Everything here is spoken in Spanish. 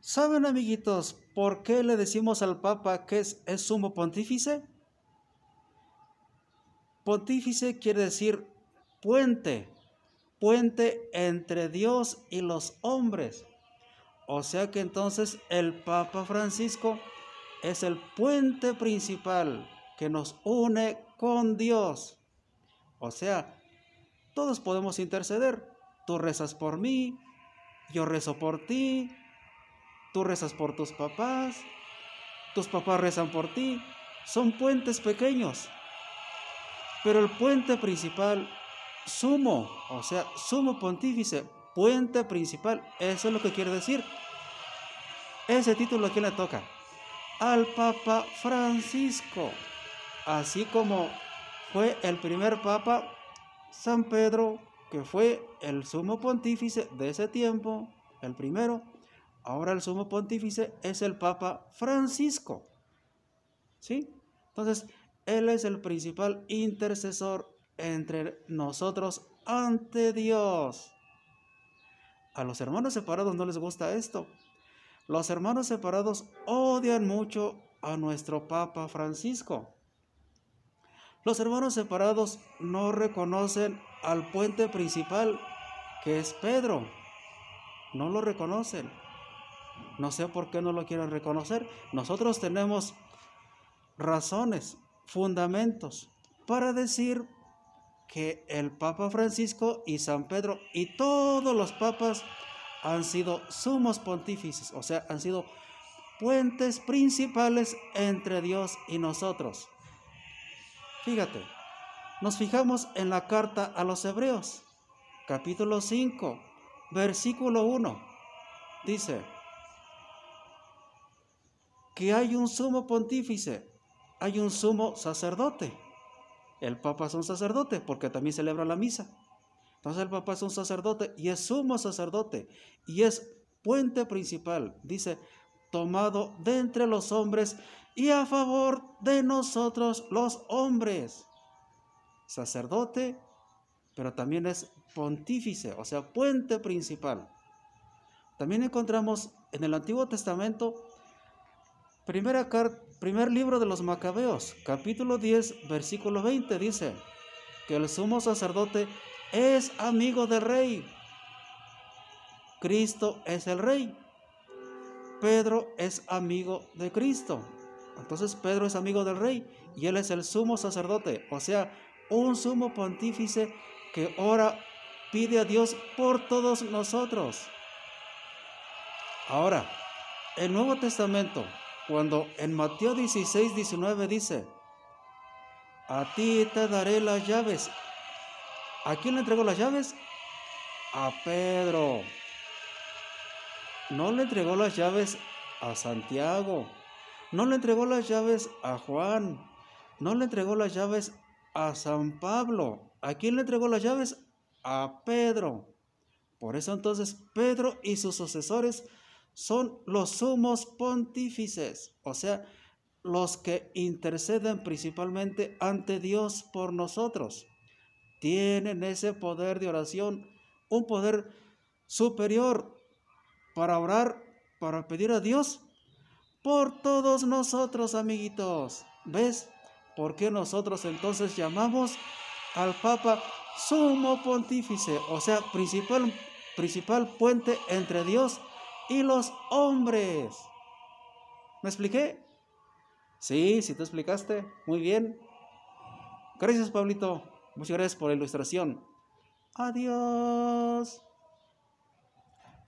¿Saben, amiguitos, por qué le decimos al Papa que es sumo pontífice? Pontífice quiere decir puente, puente entre Dios y los hombres. O sea que entonces el Papa Francisco es el puente principal que nos une con Dios. O sea, todos podemos interceder. Tú rezas por mí, yo rezo por ti, tú rezas por tus papás rezan por ti. Son puentes pequeños. Pero el puente principal, sumo, o sea, sumo pontífice, puente principal, eso es lo que quiere decir. Ese título, ¿a quién le toca? Al Papa Francisco. Así como fue el primer Papa, San Pedro, que fue el sumo pontífice de ese tiempo, el primero. Ahora el sumo pontífice es el Papa Francisco. ¿Sí? Entonces, él es el principal intercesor entre nosotros ante Dios. A los hermanos separados no les gusta esto. Los hermanos separados odian mucho a nuestro Papa Francisco. Los hermanos separados no reconocen al puente principal, que es Pedro. No lo reconocen. No sé por qué no lo quieren reconocer. Nosotros tenemos razones, fundamentos para decir que el Papa Francisco y San Pedro y todos los papas han sido sumos pontífices, o sea, han sido puentes principales entre Dios y nosotros. Fíjate, nos fijamos en la carta a los Hebreos, capítulo 5, versículo 1, dice que hay un sumo pontífice, hay un sumo sacerdote. El Papa es un sacerdote porque también celebra la misa. Entonces el Papa es un sacerdote y es sumo sacerdote y es puente principal, dice, tomado de entre los hombres y a favor de nosotros los hombres. Sacerdote, pero también es pontífice, o sea, puente principal. También encontramos en el Antiguo Testamento primer libro de los Macabeos, capítulo 10, versículo 20, dice que el sumo sacerdote es amigo del rey. Cristo es el rey. Pedro es amigo de Cristo. Entonces Pedro es amigo del rey y él es el sumo sacerdote, o sea, un sumo pontífice que ora, pide a Dios por todos nosotros. Ahora, el Nuevo Testamento, cuando en Mateo 16, 19 dice, a ti te daré las llaves. ¿A quién le entregó las llaves? A Pedro. No le entregó las llaves a Santiago. No le entregó las llaves a Juan. No le entregó las llaves a San Pablo. ¿A quién le entregó las llaves? A Pedro. Por eso entonces Pedro y sus sucesores son los sumos pontífices, o sea, los que interceden principalmente ante Dios por nosotros. Tienen ese poder de oración, un poder superior para orar, para pedir a Dios por todos nosotros, amiguitos. ¿Ves por qué nosotros entonces llamamos al Papa sumo pontífice, o sea, principal puente entre Dios y los hombres? ¿Me expliqué? Sí, te explicaste. Muy bien. Gracias, Pablito. Muchas gracias por la ilustración. Adiós.